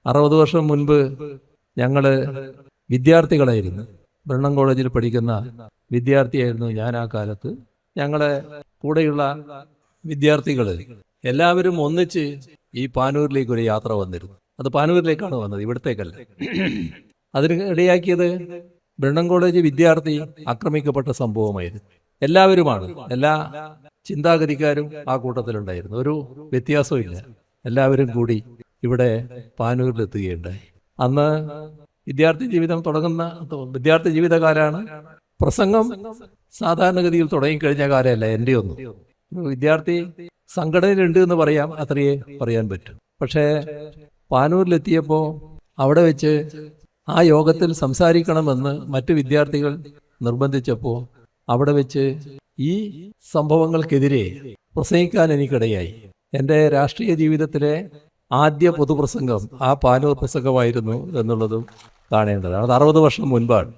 60 വർഷം മുൻപ് ഞങ്ങൾ വിദ്യാർത്ഥികളായിരുന്നു. ബ്രണ്ണൻ കോളേജിൽ പഠിക്കുന്ന വിദ്യാർത്ഥിയായിരുന്നു ഞാൻ ആ കാലത്ത്. ഞങ്ങളെ കൂടെയുള്ള വിദ്യാർത്ഥികൾ എല്ലാവരും ഒന്നിച്ച് ഈ പാനൂരിലേക്ക് ഒരു യാത്ര വന്നിരുന്നു. അത് പാനൂരിലേക്കാണ് വന്നത്, ഇവിടത്തേക്കല്ല. അതിന് ഇടയാക്കിയത് ബ്രണ്ണൻ കോളേജ് വിദ്യാർത്ഥി ആക്രമിക്കപ്പെട്ട സംഭവമായിരുന്നു. എല്ലാവരുമാണ്, എല്ലാ ചിന്താഗതിക്കാരും ആ കൂട്ടത്തിലുണ്ടായിരുന്നു. ഒരു വ്യത്യാസവും ഇല്ല. എല്ലാവരും കൂടി ഇവിടെ പാനൂരിലെത്തുകയുണ്ടായി. അന്ന് വിദ്യാർത്ഥി ജീവിതം തുടങ്ങുന്ന വിദ്യാർത്ഥി ജീവിതകാലമാണ്. പ്രസംഗം സാധാരണഗതിയിൽ തുടങ്ങിക്കഴിഞ്ഞ കാലമല്ല എൻ്റെ ഒന്നും. ഒരു വിദ്യാർത്ഥി സംഘടനയിലുണ്ട് എന്ന് പറയാം, അത്രയേ പറയാൻ പറ്റും. പക്ഷേ പാനൂരിലെത്തിയപ്പോൾ അവിടെ വെച്ച് ആ യോഗത്തിൽ സംസാരിക്കണമെന്ന് മറ്റു വിദ്യാർത്ഥികൾ നിർബന്ധിച്ചപ്പോൾ അവിടെ വെച്ച് ഈ സംഭവങ്ങൾക്കെതിരെ പ്രസംഗിക്കാൻ എനിക്കിടയായി. എൻ്റെ രാഷ്ട്രീയ ജീവിതത്തിലെ ആദ്യ പൊതുപ്രസംഗം ആ പാനൂർ പ്രസംഗമായിരുന്നു എന്നുള്ളതും കാണേണ്ടതാണ്. അത് 60 വർഷം മുൻപാണ്.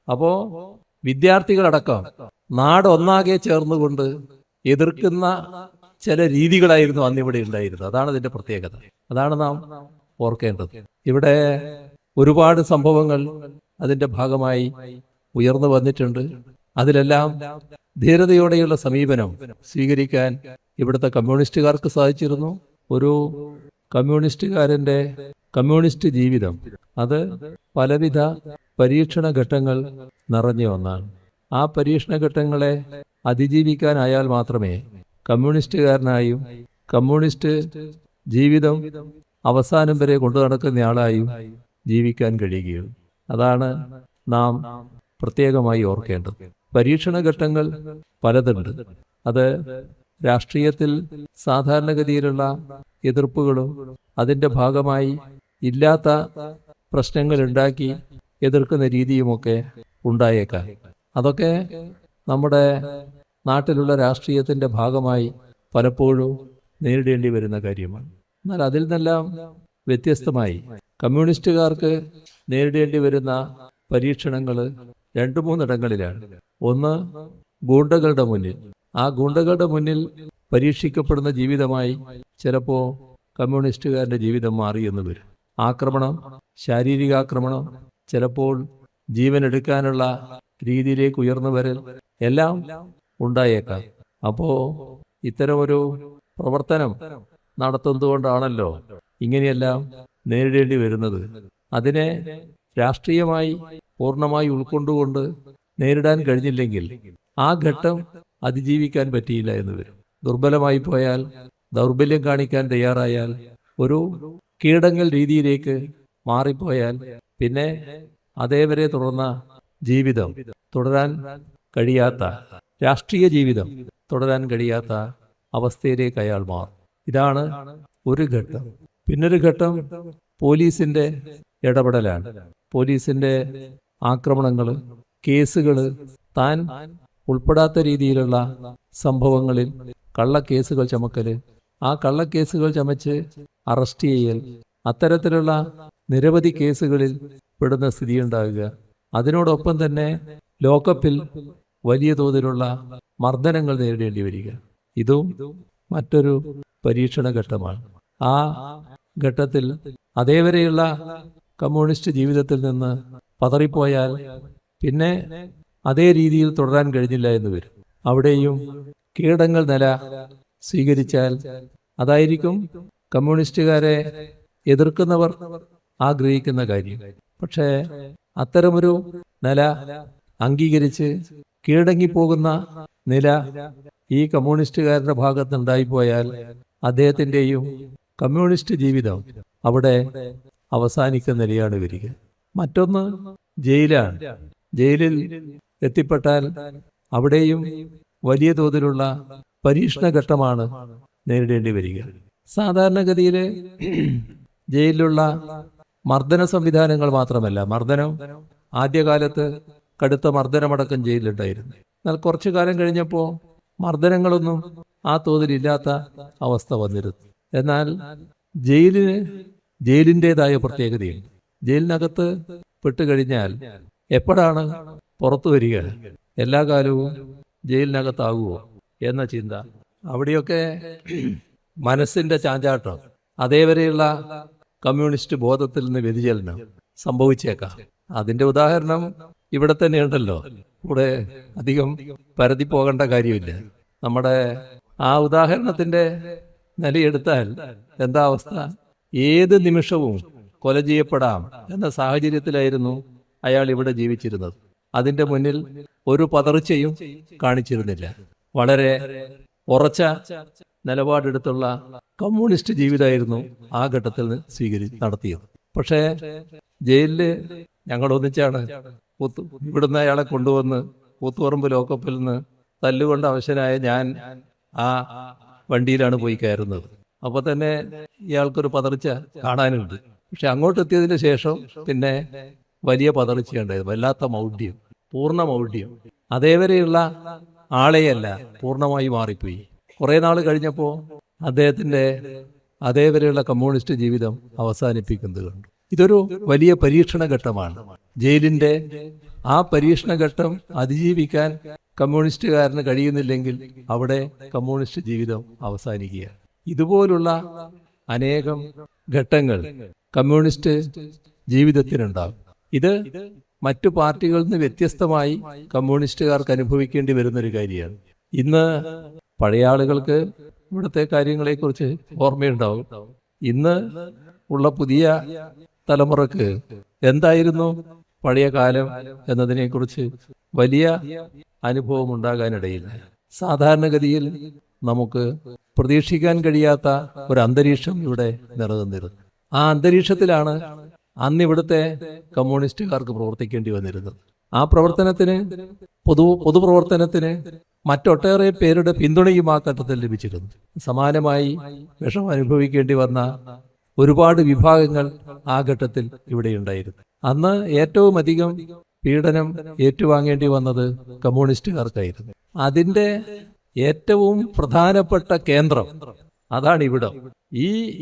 അപ്പോൾ വിദ്യാർത്ഥികളടക്കം നാടൊന്നാകെ ചേർന്നുകൊണ്ട് എതിർക്കുന്ന ചില രീതികളായിരുന്നു അന്നിവിടെ ഉണ്ടായിരുന്നത്. അതാണ് ഇതിൻ്റെ പ്രത്യേകത. അതാണ് നാം ഓർക്കേണ്ടത്. ഇവിടെ ഒരുപാട് സംഭവങ്ങൾ അതിൻ്റെ ഭാഗമായി ഉയർന്നു വന്നിട്ടുണ്ട്. അതിലെല്ലാം ധീരതയോടെയുള്ള സമീപനം സ്വീകരിക്കാൻ ഇവിടുത്തെ കമ്മ്യൂണിസ്റ്റുകാർക്ക് സാധിച്ചിരുന്നു. ഒരു കമ്മ്യൂണിസ്റ്റുകാരൻ്റെ കമ്മ്യൂണിസ്റ്റ് ജീവിതം അത് പലവിധ പരീക്ഷണ ഘട്ടങ്ങൾ നിറഞ്ഞ ഒന്നാണ്. ആ പരീക്ഷണ ഘട്ടങ്ങളെ അതിജീവിക്കാനായാൽ മാത്രമേ കമ്മ്യൂണിസ്റ്റുകാരനായും കമ്മ്യൂണിസ്റ്റ് ജീവിതം അവസാനം വരെ കൊണ്ടു നടക്കുന്നയാളായും ജീവിക്കാൻ കഴിയുകയുള്ളൂ. അതാണ് നാം പ്രത്യേകമായി ഓർക്കേണ്ടത്. പരീക്ഷണ ഘട്ടങ്ങൾ പലതുണ്ട്. അത് രാഷ്ട്രീയത്തിൽ സാധാരണഗതിയിലുള്ള എതിർപ്പുകളും അതിൻ്റെ ഭാഗമായി ഇല്ലാത്ത പ്രശ്നങ്ങൾ ഉണ്ടാക്കി എതിർക്കുന്ന രീതിയുമൊക്കെ ഉണ്ടായേക്കാം. അതൊക്കെ നമ്മുടെ നാട്ടിലുള്ള രാഷ്ട്രീയത്തിൻ്റെ ഭാഗമായി പലപ്പോഴും നേരിടേണ്ടി വരുന്ന കാര്യമാണ്. എന്നാൽ അതിൽ നിന്നെല്ലാം വ്യത്യസ്തമായി കമ്മ്യൂണിസ്റ്റുകാർക്ക് നേരിടേണ്ടി വരുന്ന പരീക്ഷണങ്ങൾ 2-3 ഇടങ്ങളിലാണ്. ഒന്ന്, ഗൂണ്ടകളുടെ മുന്നിൽ. ആ ഗൂണ്ടകളുടെ മുന്നിൽ പരീക്ഷിക്കപ്പെടുന്ന ജീവിതമായി ചിലപ്പോൾ കമ്മ്യൂണിസ്റ്റുകാരുടെ ജീവിതം മാറിയെന്ന് വരും. ആക്രമണം, ശാരീരികാക്രമണം, ചിലപ്പോൾ ജീവനെടുക്കാനുള്ള രീതിയിലേക്ക് ഉയർന്നു വരൽ എല്ലാം ഉണ്ടായേക്കാം. അപ്പോൾ ഇത്തരമൊരു പ്രവർത്തനം നടത്തുന്നതുകൊണ്ടാണല്ലോ ഇങ്ങനെയെല്ലാം നേരിടേണ്ടി വരുന്നത്. അതിനെ രാഷ്ട്രീയമായി പൂർണ്ണമായി ഉൾക്കൊണ്ടുകൊണ്ട് നേരിടാൻ കഴിഞ്ഞില്ലെങ്കിൽ ആ ഘട്ടം അതിജീവിക്കാൻ പറ്റിയില്ല എന്ന് വരും. ദുർബലമായി പോയാൽ, ദൗർബല്യം കാണിക്കാൻ തയ്യാറായാൽ, ഒരു കീഴടങ്ങൽ രീതിയിലേക്ക് മാറിപ്പോയാൽ പിന്നെ അതേവരെ തുടർന്ന ജീവിതം തുടരാൻ കഴിയാത്ത, രാഷ്ട്രീയ ജീവിതം തുടരാൻ കഴിയാത്ത അവസ്ഥയിലേക്ക് അയാൾ മാറും. ഇതാണ് ഒരു ഘട്ടം. പിന്നൊരു ഘട്ടം പോലീസിന്റെ ഇടപെടലാണ്. പോലീസിന്റെ ആക്രമണങ്ങൾ, കേസുകൾ, താൻ ഉൾപ്പെടാത്ത രീതിയിലുള്ള സംഭവങ്ങളിൽ കള്ളക്കേസുകൾ ചമക്കൽ, ആ കള്ളക്കേസുകൾ ചമച്ച് അറസ്റ്റ് ചെയ്യൽ, അത്തരത്തിലുള്ള നിരവധി കേസുകളിൽ പെടുന്ന സ്ഥിതിയുണ്ടാകുക. അതിനോടൊപ്പം തന്നെ ലോക്കപ്പിൽ വലിയ തോതിലുള്ള മർദ്ദനങ്ങൾ നേരിടേണ്ടി വരിക. ഇതും മറ്റൊരു പരീക്ഷണ ഘട്ടമാണ്. ആ ഘട്ടത്തിൽ അതേവരെയുള്ള കമ്മ്യൂണിസ്റ്റ് ജീവിതത്തിൽ നിന്ന് പതറിപ്പോയാൽ പിന്നെ അതേ രീതിയിൽ തുടരാൻ കഴിഞ്ഞില്ല എന്ന് വരും. അവിടെയും കീഴടങ്ങൽ നില സ്വീകരിച്ചാൽ അതായിരിക്കും കമ്മ്യൂണിസ്റ്റുകാരെ എതിർക്കുന്നവർ ആഗ്രഹിക്കുന്ന കാര്യം. പക്ഷേ അത്തരമൊരു നില അംഗീകരിച്ച് കീഴടങ്ങിപ്പോകുന്ന നില ഈ കമ്മ്യൂണിസ്റ്റുകാരുടെ ഭാഗത്തുണ്ടായിപ്പോയാൽ അദ്ദേഹത്തിൻ്റെയും കമ്മ്യൂണിസ്റ്റ് ജീവിതം അവിടെ അവസാനിക്കുന്ന നിലയാണ് വരിക. മറ്റൊന്ന് ജയിലാണ്. ജയിലിൽ എത്തിപ്പെട്ടാൽ അവിടെയും വലിയ തോതിലുള്ള പരീക്ഷണ ഘട്ടമാണ് നേരിടേണ്ടി വരിക. സാധാരണഗതിയിൽ ജയിലിലുള്ള മർദ്ദന സംവിധാനങ്ങൾ മാത്രമല്ല, മർദ്ദനം ആദ്യകാലത്ത് കടുത്ത മർദ്ദനമടക്കം ജയിലിലുണ്ടായിരുന്നു. എന്നാൽ കുറച്ചു കാലം കഴിഞ്ഞപ്പോൾ മർദ്ദനങ്ങളൊന്നും ആ തോതിലില്ലാത്ത അവസ്ഥ വന്നിരുന്നു. എന്നാൽ ജയിലിൻ്റെതായ പ്രത്യേകതയുണ്ട്. ജയിലിനകത്ത് പെട്ടുകഴിഞ്ഞാൽ എപ്പോഴാണ് പുറത്തു വരിക? എല്ലാ കാലവും ജയിലിനകത്താകുമോ എന്ന ചിന്ത. അവിടെയൊക്കെ മനസ്സിന്റെ ചാഞ്ചാട്ടം, അതേവരെയുള്ള കമ്മ്യൂണിസ്റ്റ് ബോധത്തിൽ നിന്ന് വ്യതിചലനം സംഭവിച്ചേക്കാം. അതിന്റെ ഉദാഹരണം ഇവിടെ തന്നെയുണ്ടല്ലോ. ഇവിടെ അധികം പരതി പോകേണ്ട കാര്യമില്ല. നമ്മുടെ ആ ഉദാഹരണത്തിന്റെ നിലയെടുത്താൽ എന്താ അവസ്ഥ? ഏത് നിമിഷവും കൊല ചെയ്യപ്പെടാം എന്ന സാഹചര്യത്തിലായിരുന്നു അയാൾ ഇവിടെ ജീവിച്ചിരുന്നത്. അതിന്റെ മുന്നിൽ ഒരു പതർച്ചയും കാണിച്ചിരുന്നില്ല. വളരെ ഉറച്ച നിലപാടെടുത്തുള്ള കമ്മ്യൂണിസ്റ്റ് ജീവിതമായിരുന്നു ആ ഘട്ടത്തിൽ നടത്തിയത്. പക്ഷേ ജയിലില് ഞങ്ങൾ ഒന്നിച്ചാണ് ഇവിടുന്ന് അയാളെ കൊണ്ടുവന്ന് കൂത്തുപറമ്പ് ലോക്കപ്പിൽ നിന്ന് തല്ലുകൊണ്ട് അവശനായ ഞാൻ ആ വണ്ടിയിലാണ് പോയി കയറുന്നത്. അപ്പൊ തന്നെ ഇയാൾക്കൊരു പതർച്ച കാണാനുണ്ട്. പക്ഷെ അങ്ങോട്ട് എത്തിയതിന് ശേഷം പിന്നെ വലിയ പതർച്ചയുണ്ടായത്. വല്ലാത്ത മൗഢ്യം, പൂർണ്ണ മൗഢ്യം. അതേവരെയുള്ള ആളെയല്ല, പൂർണ്ണമായി മാറിപ്പോയി. കുറെ നാൾ കഴിഞ്ഞപ്പോൾ അദ്ദേഹത്തിന്റെ അതേവരെയുള്ള കമ്മ്യൂണിസ്റ്റ് ജീവിതം അവസാനിപ്പിക്കുന്നത് കണ്ടു. ഇതൊരു വലിയ പരീക്ഷണ ഘട്ടമാണ്. ജയിലിന്റെ ആ പരീക്ഷണ ഘട്ടം അതിജീവിക്കാൻ കമ്മ്യൂണിസ്റ്റുകാരന് കഴിയുന്നില്ലെങ്കിൽ അവിടെ കമ്മ്യൂണിസ്റ്റ് ജീവിതം അവസാനിക്കുകയാണ്. ഇതുപോലുള്ള അനേകം ഘട്ടങ്ങൾ കമ്മ്യൂണിസ്റ്റ് ജീവിതത്തിനുണ്ടാകും. ഇത് മറ്റു പാർട്ടികളിൽ നിന്ന് വ്യത്യസ്തമായി കമ്മ്യൂണിസ്റ്റുകാർക്ക് അനുഭവിക്കേണ്ടി വരുന്നൊരു കാര്യമാണ്. ഇന്ന് പഴയ ആളുകൾക്ക് ഇവിടുത്തെ കാര്യങ്ങളെക്കുറിച്ച് ഓർമ്മയുണ്ടാവും. ഇന്ന് ഉള്ള പുതിയ തലമുറക്ക് എന്തായിരുന്നു പഴയ കാലം എന്നതിനെക്കുറിച്ച് വലിയ അനുഭവം ഉണ്ടാകാനിടയില്ല. സാധാരണഗതിയിൽ നമുക്ക് പ്രതീക്ഷിക്കാൻ കഴിയാത്ത ഒരു അന്തരീക്ഷം ഇവിടെ നിലനിന്നിരുന്നു. ആ അന്തരീക്ഷത്തിലാണ് അന്ന് ഇവിടുത്തെ കമ്മ്യൂണിസ്റ്റുകാർക്ക് പ്രവർത്തിക്കേണ്ടി വന്നിരുന്നത്. ആ പ്രവർത്തനത്തിന് പൊതുപ്രവർത്തനത്തിന് മറ്റൊട്ടേറെ പേരുടെ പിന്തുണയും ആ ഘട്ടത്തിൽ ലഭിച്ചിരുന്നു. സമാനമായി വിഷം അനുഭവിക്കേണ്ടി വന്ന ഒരുപാട് വിഭാഗങ്ങൾ ആ ഘട്ടത്തിൽ ഇവിടെയുണ്ടായിരുന്നു. അന്ന് ഏറ്റവും അധികം പീഡനം ഏറ്റുവാങ്ങേണ്ടി വന്നത് കമ്മ്യൂണിസ്റ്റുകാർക്കായിരുന്നു. അതിന്റെ ഏറ്റവും പ്രധാനപ്പെട്ട കേന്ദ്രം അതാണ് ഇവിടം.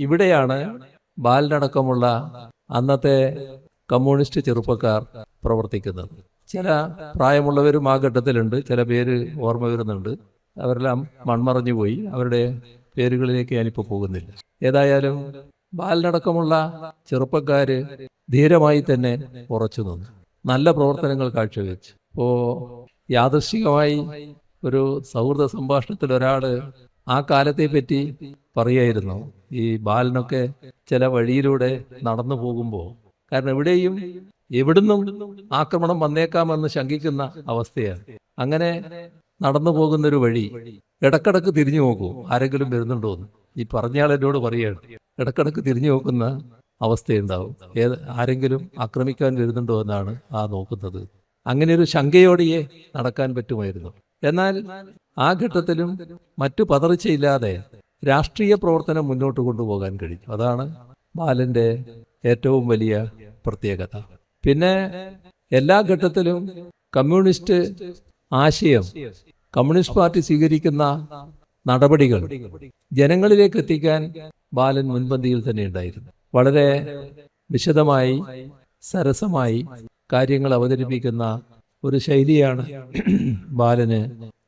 ഇവിടെയാണ് ബാലനടക്കമുള്ള അന്നത്തെ കമ്മ്യൂണിസ്റ്റ് ചെറുപ്പക്കാർ പ്രവർത്തിക്കുന്നത്. ചില പ്രായമുള്ളവരും ആ ഘട്ടത്തിലുണ്ട്. ചില പേര് ഓർമ്മ വരുന്നുണ്ട്. അവരെല്ലാം മൺമറഞ്ഞു പോയി. അവരുടെ പേരുകളിലേക്ക് ഞാനിപ്പോൾ പോകുന്നില്ല. ഏതായാലും ബാലനടക്കമുള്ള ചെറുപ്പക്കാര് ധീരമായി തന്നെ ഉറച്ചു നിന്നു, നല്ല പ്രവർത്തനങ്ങൾ കാഴ്ചവെച്ചു. ഇപ്പോ യാദൃശ്ചികമായി ഒരു സൗഹൃദ സംഭാഷണത്തിൽ ഒരാള് ആ കാലത്തെ പറ്റി പറയായിരുന്നു. ഈ ബാലനൊക്കെ ചില വഴിയിലൂടെ നടന്നു പോകുമ്പോൾ, കാരണം എവിടുന്നും ആക്രമണം വന്നേക്കാമെന്ന് ശങ്കിക്കുന്ന അവസ്ഥയാണ്. അങ്ങനെ നടന്നു പോകുന്നൊരു വഴി ഇടക്കിടക്ക് തിരിഞ്ഞു നോക്കൂ, ആരെങ്കിലും വരുന്നുണ്ടോ എന്ന്. ഈ പറഞ്ഞയാൾ എന്നോട് പറയുകയാണ്, ഇടക്കിടക്ക് തിരിഞ്ഞു നോക്കുന്ന അവസ്ഥയുണ്ടാവും. ആരെങ്കിലും ആക്രമിക്കാൻ വരുന്നുണ്ടോ എന്നാണ് ആ നോക്കുന്നത്. അങ്ങനെ ഒരു ശങ്കയോടെയേ നടക്കാൻ പറ്റുമായിരുന്നു. എന്നാൽ ആ ഘട്ടത്തിലും മറ്റു പതർച്ചയില്ലാതെ രാഷ്ട്രീയ പ്രവർത്തനം മുന്നോട്ട് കൊണ്ടുപോകാൻ കഴിഞ്ഞു. അതാണ് ബാലന്റെ ഏറ്റവും വലിയ പ്രത്യേകത. പിന്നെ എല്ലാ ഘട്ടത്തിലും കമ്മ്യൂണിസ്റ്റ് ആശയം, കമ്മ്യൂണിസ്റ്റ് പാർട്ടി സ്വീകരിക്കുന്ന നടപടികൾ ജനങ്ങളിലേക്ക് എത്തിക്കാൻ ബാലൻ മുൻപന്തിയിൽ തന്നെ ഉണ്ടായിരുന്നു. വളരെ വിശദമായി സരസമായി കാര്യങ്ങൾ അവതരിപ്പിക്കുന്ന ഒരു ശൈലിയാണ് ബാലന്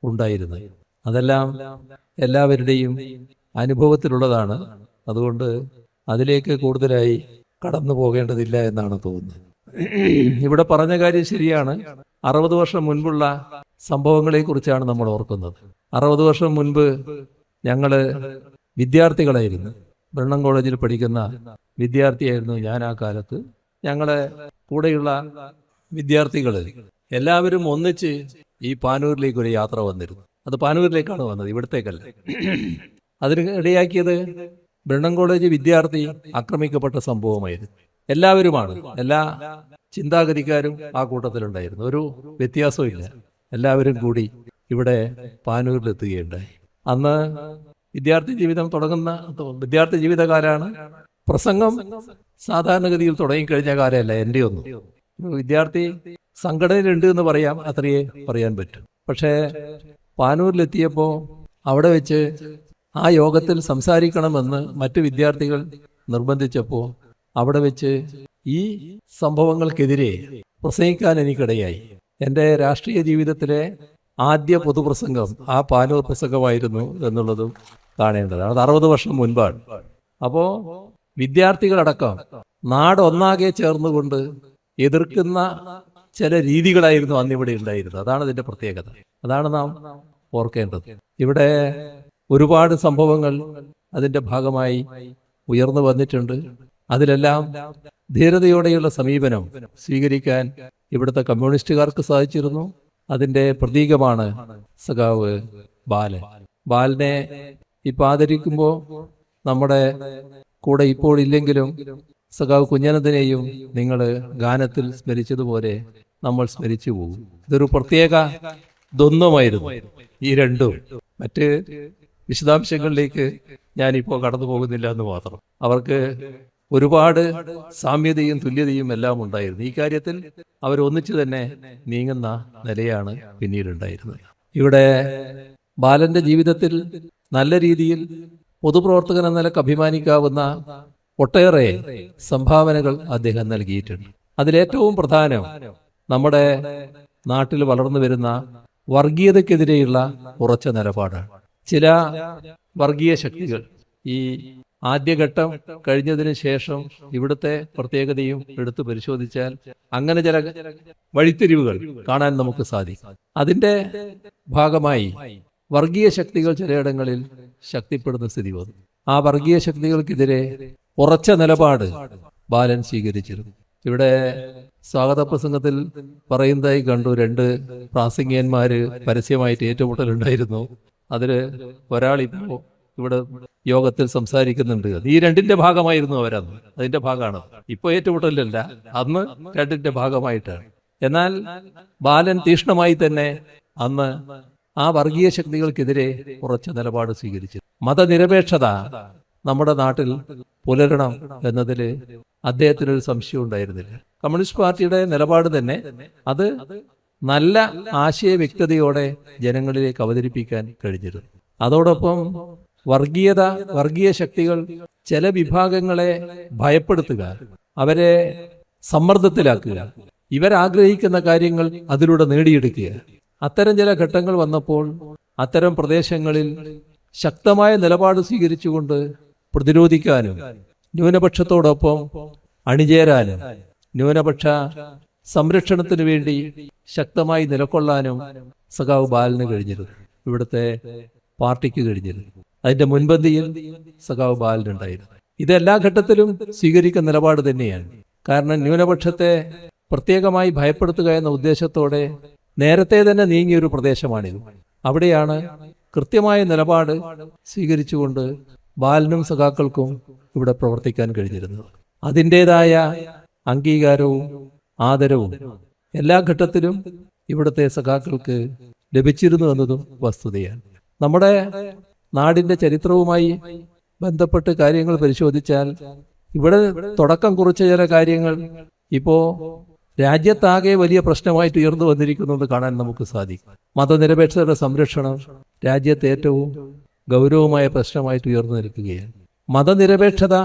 ഉണ്ടായിരുന്നത്. അതെല്ലാം എല്ലാവരുടെയും അനുഭവത്തിലുള്ളതാണ്. അതുകൊണ്ട് അതിലേക്ക് കൂടുതലായി കടന്നു പോകേണ്ടതില്ല എന്നാണ് തോന്നുന്നത്. ഇവിടെ പറഞ്ഞ കാര്യം ശരിയാണ്. 60 വർഷം മുൻപുള്ള സംഭവങ്ങളെ കുറിച്ചാണ് നമ്മൾ ഓർക്കുന്നത്. 60 വർഷം മുൻപ് ഞങ്ങള് വിദ്യാർത്ഥികളായിരുന്നു. ബ്രണ്ണൻ കോളേജിൽ പഠിക്കുന്ന വിദ്യാർത്ഥിയായിരുന്നു ഞാൻ ആ കാലത്ത്. ഞങ്ങളെ കൂടെയുള്ള വിദ്യാർത്ഥികള് എല്ലാവരും ഒന്നിച്ച് ഈ പാനൂരിലേക്ക് ഒരു യാത്ര വന്നിരുന്നു. അത് പാനൂരിലേക്കാണ് വന്നത്, ഇവിടത്തേക്കല്ല. അതിന് ഇടയാക്കിയത് ബ്രണ്ണൻ കോളേജ് വിദ്യാർത്ഥി ആക്രമിക്കപ്പെട്ട സംഭവമായിരുന്നു. എല്ലാവരുമാണ്, എല്ലാ ചിന്താഗതിക്കാരും ആ കൂട്ടത്തിലുണ്ടായിരുന്നു. ഒരു വ്യത്യാസവും ഇല്ല. എല്ലാവരും കൂടി ഇവിടെ പാനൂരിലെത്തുകയുണ്ടായി. അന്ന് വിദ്യാർത്ഥി ജീവിതകാലാണ്. പ്രസംഗം സാധാരണഗതിയിൽ തുടങ്ങിക്കഴിഞ്ഞ കാലമല്ല എൻ്റെ ഒന്നും. വിദ്യാർത്ഥി സംഘടനയിലുണ്ട് എന്ന് പറയാം, അത്രയേ പറയാൻ പറ്റും. പക്ഷേ പാനൂരിലെത്തിയപ്പോൾ അവിടെ വെച്ച് ആ യോഗത്തിൽ സംസാരിക്കണമെന്ന് മറ്റു വിദ്യാർത്ഥികൾ നിർബന്ധിച്ചപ്പോൾ അവിടെ വെച്ച് ഈ സംഭവങ്ങൾക്കെതിരെ പ്രസംഗിക്കാൻ എനിക്കിടയായി. എൻ്റെ രാഷ്ട്രീയ ജീവിതത്തിലെ ആദ്യ പൊതുപ്രസംഗം ആ പാനൂർ പ്രസംഗമായിരുന്നു എന്നുള്ളതും കാണേണ്ടതാണ്. അത് 60 വർഷം മുൻപാണ്. അപ്പോൾ വിദ്യാർത്ഥികളടക്കം നാടൊന്നാകെ ചേർന്നുകൊണ്ട് എതിർക്കുന്ന ചില രീതികളായിരുന്നു അന്നിവിടെ ഉണ്ടായിരുന്നത്. അതാണ് ഇതിന്റെ പ്രത്യേകത. അതാണ് നാം ഓർക്കേണ്ടത്. ഇവിടെ ഒരുപാട് സംഭവങ്ങൾ അതിന്റെ ഭാഗമായി ഉയർന്നു വന്നിട്ടുണ്ട്. അതിലെല്ലാം ധീരതയോടെയുള്ള സമീപനം സ്വീകരിക്കാൻ ഇവിടുത്തെ കമ്മ്യൂണിസ്റ്റുകാർക്ക് സാധിച്ചിരുന്നു. അതിന്റെ പ്രതീകമാണ് സഖാവ് ബാലൻ. ബാലനെ ഇപ്പൊ ആദരിക്കുമ്പോൾ നമ്മുടെ കൂടെ ഇപ്പോൾ ഇല്ലെങ്കിലും സഖാവ് കുഞ്ഞനന്ദനെയും നിങ്ങൾ ഗാനത്തിൽ സ്മരിച്ചതുപോലെ നമ്മൾ സ്മരിച്ചു പോകും. ഇതൊരു പ്രത്യേക ദ്വന്ദ്വമായിരുന്നു ഈ രണ്ടും. മറ്റ് വിശദാംശങ്ങളിലേക്ക് ഞാനിപ്പോൾ കടന്നു പോകുന്നില്ല എന്ന് മാത്രം. അവർക്ക് ഒരുപാട് സാമ്യതയും തുല്യതയും എല്ലാം ഉണ്ടായിരുന്നു. ഈ കാര്യത്തിൽ അവരൊന്നിച്ചു തന്നെ നീങ്ങുന്ന നിലയാണ് പിന്നീടുണ്ടായിരുന്നത്. ഇവിടെ ബാലന്റെ ജീവിതത്തിൽ നല്ല രീതിയിൽ പൊതുപ്രവർത്തകൻ എന്ന നിലക്ക് അഭിമാനിക്കാവുന്ന ഒട്ടേറെ സംഭാവനകൾ അദ്ദേഹം നൽകിയിട്ടുണ്ട്. അതിലേറ്റവും പ്രധാനം നമ്മുടെ നാട്ടിൽ വളർന്നു വരുന്ന വർഗീയതയ്ക്കെതിരെയുള്ള ഉറച്ച നിലപാടാണ്. ചില വർഗീയ ശക്തികൾ ഈ ആദ്യഘട്ടം കഴിഞ്ഞതിന് ശേഷം ഇവിടുത്തെ പ്രത്യേകതയും എടുത്തു പരിശോധിച്ചാൽ അങ്ങനെ ചില വഴിത്തിരിവുകൾ കാണാൻ നമുക്ക് സാധിക്കും. അതിന്റെ ഭാഗമായി വർഗീയ ശക്തികൾ ചിലയിടങ്ങളിൽ ശക്തിപ്പെടുന്ന സ്ഥിതി വന്നു. ആ വർഗീയ ശക്തികൾക്കെതിരെ ഉറച്ച നിലപാട് ബാലൻ സ്വീകരിച്ചിരുന്നു. ഇവിടെ സ്വാഗത പ്രസംഗത്തിൽ പറയുന്നതായി കണ്ടു, 2 പ്രാസംഗികന്മാര് പരസ്യമായിട്ട് ഏറ്റുമുട്ടലുണ്ടായിരുന്നു. അതില് ഒരാളിപ്പോ ഇവിടെ യോഗത്തിൽ സംസാരിക്കുന്നുണ്ട്. ഈ 2ന്റെ ഭാഗമായിരുന്നു അവരന്ന്. അതിന്റെ ഭാഗമാണ്. ഇപ്പൊ ഏറ്റുമുട്ടലല്ല, അന്ന് 2ന്റെ ഭാഗമായിട്ടാണ്. എന്നാൽ ബാലൻ തീക്ഷ്ണമായി തന്നെ അന്ന് ആ വർഗീയ ശക്തികൾക്കെതിരെ ഉറച്ച നിലപാട് സ്വീകരിച്ചു. മതനിരപേക്ഷത നമ്മുടെ നാട്ടിൽ പുലരണം എന്നതിൽ അദ്ദേഹത്തിനൊരു സംശയം ഉണ്ടായിരുന്നില്ല. കമ്മ്യൂണിസ്റ്റ് പാർട്ടിയുടെ നിലപാട് തന്നെ അത് നല്ല ആശയ വ്യക്തതയോടെ ജനങ്ങളിലേക്ക് അവതരിപ്പിക്കാൻ കഴിഞ്ഞിരുന്നു. അതോടൊപ്പം വർഗീയ ശക്തികൾ ചില വിഭാഗങ്ങളെ ഭയപ്പെടുത്തുക, അവരെ സമ്മർദ്ദത്തിലാക്കുക, ഇവരാഗ്രഹിക്കുന്ന കാര്യങ്ങൾ അതിലൂടെ നേടിയെടുക്കുക, അത്തരം ചില ഘട്ടങ്ങൾ വന്നപ്പോൾ അത്തരം പ്രദേശങ്ങളിൽ ശക്തമായ നിലപാട് സ്വീകരിച്ചുകൊണ്ട് പ്രതിരോധിക്കാനും ന്യൂനപക്ഷത്തോടൊപ്പം അണിചേരാനും ന്യൂനപക്ഷ സംരക്ഷണത്തിനു വേണ്ടി ശക്തമായി നിലകൊള്ളാനും സഖാവ് ബാലന് കഴിഞ്ഞിരുന്നു. ഇവിടുത്തെ പാർട്ടിക്ക് കഴിഞ്ഞിരുന്നു. അതിന്റെ മുൻപന്തിയിൽ സഖാവ് ബാലനുണ്ടായിരുന്നു. ഇത് എല്ലാ ഘട്ടത്തിലും സ്വീകരിക്കുന്ന നിലപാട് തന്നെയാണ്. കാരണം ന്യൂനപക്ഷത്തെ പ്രത്യേകമായി ഭയപ്പെടുത്തുക എന്ന ഉദ്ദേശത്തോടെ നേരത്തെ തന്നെ നീങ്ങിയൊരു പ്രദേശമാണിത്. അവിടെയാണ് കൃത്യമായ നിലപാട് സ്വീകരിച്ചുകൊണ്ട് ബാലനും സഖാക്കൾക്കും ഇവിടെ പ്രവർത്തിക്കാൻ കഴിഞ്ഞിരുന്നത്. അതിൻ്റെതായ അംഗീകാരവും ആദരവും എല്ലാ ഘട്ടത്തിലും ഇവിടുത്തെ സഖാക്കൾക്ക് ലഭിച്ചിരുന്നു എന്നതും വസ്തുതയാണ്. നമ്മുടെ നാടിന്റെ ചരിത്രവുമായി ബന്ധപ്പെട്ട് കാര്യങ്ങൾ പരിശോധിച്ചാൽ ഇവിടെ തുടക്കം കുറിച്ച ചില കാര്യങ്ങൾ ഇപ്പോ രാജ്യത്താകെ വലിയ പ്രശ്നമായിട്ട് ഉയർന്നു വന്നിരിക്കുന്നത് കാണാൻ നമുക്ക് സാധിക്കും. മതനിരപേക്ഷതയുടെ സംരക്ഷണം രാജ്യത്ത് ഏറ്റവും ഗൗരവമായ പ്രശ്നമായിട്ട് ഉയർന്നു നിൽക്കുകയാണ്. മതനിരപേക്ഷത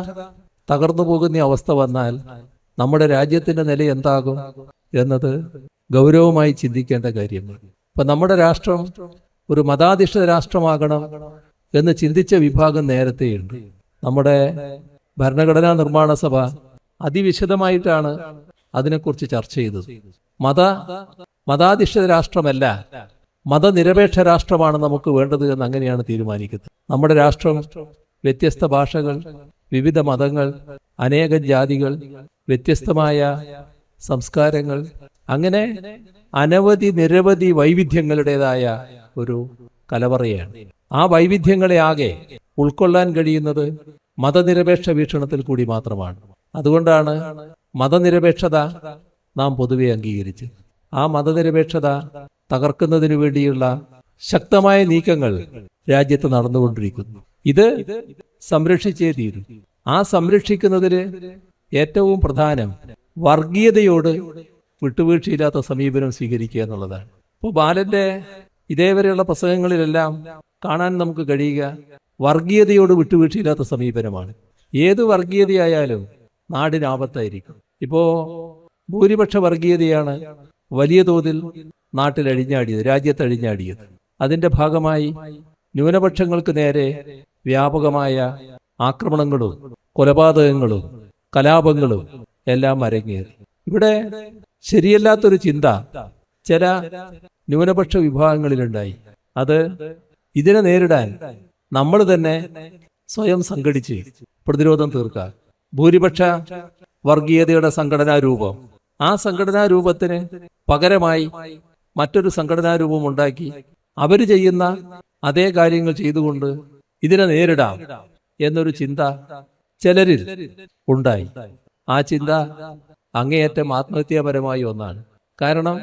തകർന്നു പോകുന്ന അവസ്ഥ വന്നാൽ നമ്മുടെ രാജ്യത്തിന്റെ നില എന്താകും എന്നത് ഗൗരവമായി ചിന്തിക്കേണ്ട കാര്യമാണ്. ഇപ്പൊ നമ്മുടെ രാഷ്ട്രം ഒരു മതാധിഷ്ഠിത രാഷ്ട്രമാകണം എന്ന് ചിന്തിച്ച വിഭാഗം നേരത്തെയുണ്ട്. നമ്മുടെ ഭരണഘടനാ നിർമ്മാണ സഭ അതിവിശദമായിട്ടാണ് അതിനെക്കുറിച്ച് ചർച്ച ചെയ്തത്. മതാധിഷ്ഠിത രാഷ്ട്രമല്ല, മതനിരപേക്ഷ രാഷ്ട്രമാണ് നമുക്ക് വേണ്ടത് എന്ന് അങ്ങനെയാണ് തീരുമാനിക്കുന്നത്. നമ്മുടെ രാഷ്ട്രം വ്യത്യസ്ത ഭാഷകൾ, വിവിധ മതങ്ങൾ, അനേകം ജാതികൾ, വ്യത്യസ്തമായ സംസ്കാരങ്ങൾ, അങ്ങനെ നിരവധി വൈവിധ്യങ്ങളുടേതായ ഒരു കലവറയാണ്. ആ വൈവിധ്യങ്ങളെ ആകെ ഉൾക്കൊള്ളാൻ കഴിയുന്നത് മതനിരപേക്ഷ വീക്ഷണത്തിൽ കൂടി മാത്രമാണ്. അതുകൊണ്ടാണ് മതനിരപേക്ഷത നാം പൊതുവെ അംഗീകരിച്ച് ആ മതനിരപേക്ഷത തകർക്കുന്നതിനു വേണ്ടിയുള്ള ശക്തമായ നീക്കങ്ങൾ രാജ്യത്ത് നടന്നുകൊണ്ടിരിക്കുന്നു. ഇത് സംരക്ഷിച്ചേ തീരും. ആ സംരക്ഷിക്കുന്നതിന് ഏറ്റവും പ്രധാനം വർഗീയതയോട് വിട്ടുവീഴ്ചയില്ലാത്ത സമീപനം സ്വീകരിക്കുക എന്നുള്ളതാണ്. ഇപ്പോൾ ബാലന്റെ ഇതേവരെയുള്ള പ്രസംഗങ്ങളിലെല്ലാം കാണാൻ നമുക്ക് കഴിയുക വർഗീയതയോട് വിട്ടുവീഴ്ചയില്ലാത്ത സമീപനമാണ്. ഏത് വർഗീയതയായാലും നാടിന് ആപത്തായിരിക്കും. ഇപ്പോ ഭൂരിപക്ഷ വർഗീയതയാണ് വലിയ തോതിൽ നാട്ടിൽ അഴിഞ്ഞാടിയത്, രാജ്യത്ത് അഴിഞ്ഞാടിയത്. അതിന്റെ ഭാഗമായി ന്യൂനപക്ഷങ്ങൾക്ക് നേരെ വ്യാപകമായ ആക്രമണങ്ങളും കൊലപാതകങ്ങളും കലാപങ്ങളും എല്ലാം അരങ്ങേറി. ഇവിടെ ശരിയല്ലാത്തൊരു ചിന്ത ചില ന്യൂനപക്ഷ വിഭാഗങ്ങളിലുണ്ടായി. അത് ഇതിനെ നേരിടാൻ നമ്മൾ തന്നെ സ്വയം സംഘടിച്ച് പ്രതിരോധം തീർക്കുക. ഭൂരിപക്ഷ വർഗീയതയുടെ സംഘടനാ രൂപം, ആ സംഘടനാ രൂപത്തിന് പകരമായി മറ്റൊരു സംഘടനാ രൂപം ഉണ്ടാക്കി അവർ ചെയ്യുന്ന അതേ കാര്യങ്ങൾ ചെയ്തുകൊണ്ട് ഇതിനെ നേരിടാം എന്നൊരു ചിന്ത ചിലരിൽ ഉണ്ടായി. ആ ചിന്ത അങ്ങേയറ്റം ആത്മഹത്യാപരമായ ഒന്നാണ്. കാരണം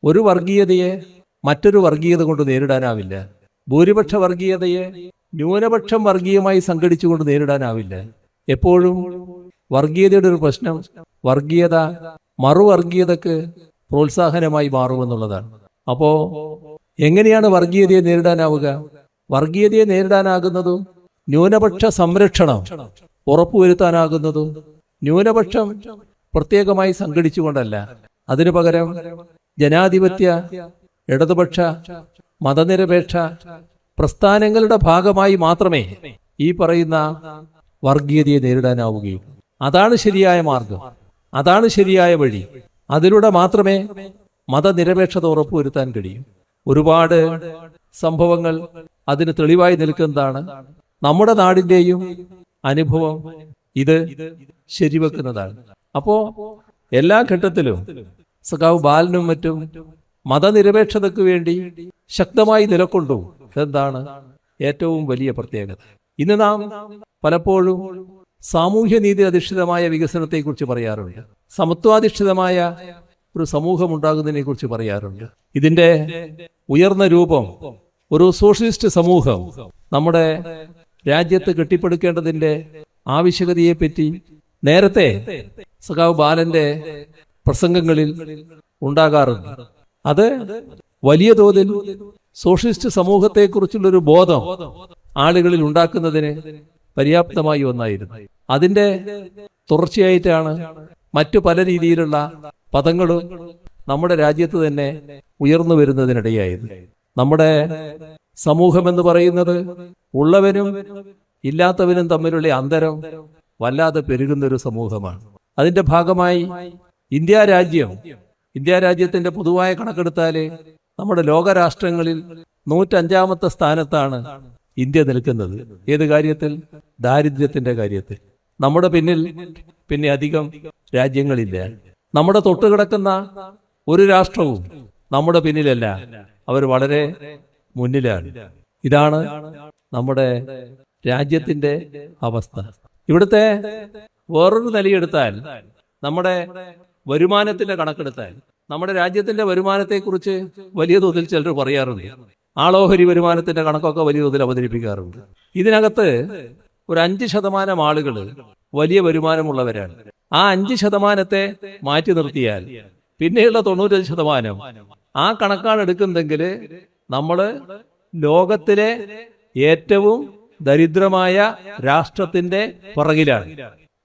ഒരു വർഗീയതയെ മറ്റൊരു വർഗീയത കൊണ്ട് നേരിടാനാവില്ല. ഭൂരിപക്ഷ വർഗീയതയെ ന്യൂനപക്ഷം വർഗീയമായി സംഘടിച്ചുകൊണ്ട് നേരിടാനാവില്ല. എപ്പോഴും വർഗീയതയുടെ ഒരു പ്രശ്നം വർഗീയത മറുവർഗീയതക്ക് പ്രോത്സാഹനമായി മാറുമെന്നുള്ളതാണ്. അപ്പോ എങ്ങനെയാണ് വർഗീയതയെ നേരിടാനാവുക? വർഗീയതയെ നേരിടാനാകുന്നതും ന്യൂനപക്ഷ സംരക്ഷണം ഉറപ്പുവരുത്താനാകുന്നതും ന്യൂനപക്ഷം പ്രത്യേകമായി സംഘടിച്ചുകൊണ്ടല്ല. അതിനു പകരം ജനാധിപത്യ, ഇടതുപക്ഷ, മതനിരപേക്ഷ പ്രസ്ഥാനങ്ങളുടെ ഭാഗമായി മാത്രമേ ഈ പറയുന്ന വർഗീയതയെ നേരിടാനാവുകയുള്ളൂ. അതാണ് ശരിയായ മാർഗം, അതാണ് ശരിയായ വഴി. അതിലൂടെ മാത്രമേ മതനിരപേക്ഷത ഉറപ്പുവരുത്താൻ കഴിയും. ഒരുപാട് സംഭവങ്ങൾ അതിന് തെളിവായി നിൽക്കുന്നതാണ്. നമ്മുടെ നാടിന്റെയും അനുഭവം ഇത് ശരിവെക്കുന്നതാണ്. അപ്പോ എല്ലാ ഘട്ടത്തിലും സഖാവ് ബാലനും മറ്റും മതനിരപേക്ഷതയ്ക്ക് വേണ്ടി ശക്തമായി നിലകൊണ്ടു. എന്താണ് ഏറ്റവും വലിയ പ്രത്യേകത? ഇന്ന് നാം പലപ്പോഴും സാമൂഹ്യനീതി അധിഷ്ഠിതമായ വികസനത്തെക്കുറിച്ച് പറയാറുണ്ട്, സമത്വാധിഷ്ഠിതമായ ഒരു സമൂഹം ഉണ്ടാകുന്നതിനെ കുറിച്ച് പറയാറുണ്ട്. ഇതിന്റെ ഉയർന്ന രൂപം ഒരു സോഷ്യലിസ്റ്റ് സമൂഹം നമ്മുടെ രാജ്യത്ത് കെട്ടിപ്പടുക്കേണ്ടതിന്റെ ആവശ്യകതയെപ്പറ്റി നേരത്തെ സഖാവ് ബാലന്റെ പ്രസംഗങ്ങളിൽ ഉണ്ടാകാറുണ്ട്. അത് വലിയ തോതിൽ സോഷ്യലിസ്റ്റ് സമൂഹത്തെക്കുറിച്ചുള്ളൊരു ബോധം ആളുകളിൽ ഉണ്ടാക്കുന്നതിന് പര്യാപ്തമായി ഒന്നായിരുന്നു. അതിന്റെ തുടർച്ചയായിട്ടാണ് മറ്റു പല രീതിയിലുള്ള പദങ്ങളും നമ്മുടെ രാജ്യത്ത് തന്നെ ഉയർന്നു വരുന്നതിനിടയായത്. നമ്മുടെ സമൂഹം എന്ന് പറയുന്നത് ഉള്ളവനും ഇല്ലാത്തവനും തമ്മിലുള്ള അന്തരം വല്ലാതെ പെരുകുന്നൊരു സമൂഹമാണ്. അതിന്റെ ഭാഗമായി ഇന്ത്യ രാജ്യത്തിന്റെ പൊതുവായ കണക്കെടുത്താല് നമ്മുടെ ലോകരാഷ്ട്രങ്ങളിൽ 105ാമത്തെ സ്ഥാനത്താണ് ഇന്ത്യ നിൽക്കുന്നത്. ഏത് കാര്യത്തിൽ? ദാരിദ്ര്യത്തിന്റെ കാര്യത്തിൽ. നമ്മുടെ പിന്നിൽ പിന്നെ അധികം രാജ്യങ്ങളില്ല. നമ്മുടെ തൊട്ടുകിടക്കുന്ന ഒരു രാഷ്ട്രവും നമ്മുടെ പിന്നിലല്ല, അവർ വളരെ മുന്നിലാണ്. ഇതാണ് നമ്മുടെ രാജ്യത്തിന്റെ അവസ്ഥ. ഇവിടുത്തെ വേറൊരു നിലയെടുത്താൽ, നമ്മുടെ വരുമാനത്തിന്റെ കണക്കെടുത്താൽ, നമ്മുടെ രാജ്യത്തിന്റെ വരുമാനത്തെക്കുറിച്ച് വലിയ തോതിൽ ചിലർ പറയാറുണ്ട്. ആളോഹരി വരുമാനത്തിന്റെ കണക്കൊക്കെ വലിയ തോതിൽ അവതരിപ്പിക്കാറുണ്ട്. ഇതിനകത്ത് ഒരു 5% ആളുകൾ വലിയ വരുമാനമുള്ളവരാണ്. ആ 5% മാറ്റി നിർത്തിയാൽ പിന്നെയുള്ള 90% ആ കണക്കാണ് എടുക്കുന്നതെങ്കിൽ നമ്മൾ ലോകത്തിലെ ഏറ്റവും ദരിദ്രമായ രാഷ്ട്രത്തിന്റെ പുറകിലാണ്.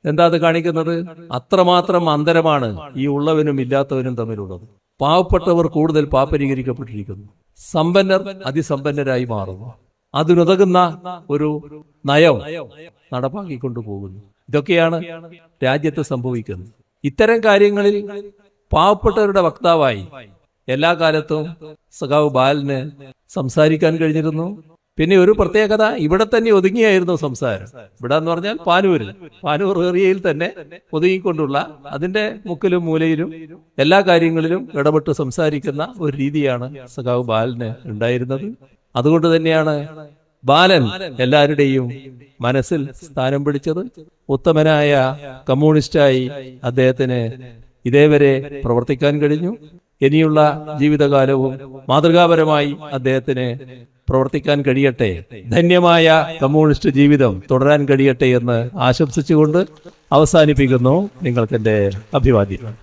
എന്താ അത് കാണിക്കുന്നത്? അത്രമാത്രം അന്തരമാണ് ഈ ഉള്ളവനും ഇല്ലാത്തവനും തമ്മിലുള്ളത്. പാവപ്പെട്ടവർ കൂടുതൽ പാപ്പരീകരിക്കപ്പെട്ടിരിക്കുന്നു, സമ്പന്നർ അതിസമ്പന്നരായി മാറുന്നു. അതിനുതകുന്ന ഒരു നയം നടപ്പാക്കിക്കൊണ്ടു പോകുന്നു. ഇതൊക്കെയാണ് രാജ്യത്ത് സംഭവിക്കുന്നത്. ഇത്തരം കാര്യങ്ങളിൽ പാവപ്പെട്ടവരുടെ വക്താവായി എല്ലാ കാലത്തും സഖാവ് ബാലന് സംസാരിക്കാൻ കഴിഞ്ഞിരുന്നു. പിന്നെ ഒരു പ്രത്യേകത, ഇവിടെ തന്നെ ഒതുങ്ങിയായിരുന്നു സംസാരം. ഇവിടെ എന്ന് പറഞ്ഞാൽ പാനൂർ ഏറിയയിൽ തന്നെ ഒതുങ്ങിക്കൊണ്ടുള്ള, അതിന്റെ മുക്കിലും മൂലയിലും എല്ലാ കാര്യങ്ങളിലും ഇടപെട്ട് സംസാരിക്കുന്ന ഒരു രീതിയാണ് സഖാവ് ബാലന് ഉണ്ടായിരുന്നത്. അതുകൊണ്ട് തന്നെയാണ് ബാലൻ എല്ലാവരുടെയും മനസ്സിൽ സ്ഥാനം പിടിച്ചത്. ഉത്തമനായ കമ്മ്യൂണിസ്റ്റായി അദ്ദേഹത്തിന് ഇതേവരെ പ്രവർത്തിക്കാൻ കഴിഞ്ഞു. ഇനിയുള്ള ജീവിതകാലവും മാതൃകാപരമായി അദ്ദേഹത്തിന് പ്രവർത്തിക്കാൻ കഴിയട്ടെ, ധന്യമായ കമ്മ്യൂണിസ്റ്റ് ജീവിതം തുടരാൻ കഴിയട്ടെ എന്ന് ആശംസിച്ചുകൊണ്ട് അവസാനിപ്പിക്കുന്നു. നിങ്ങൾക്ക് എൻ്റെ അഭിവാദ്യം.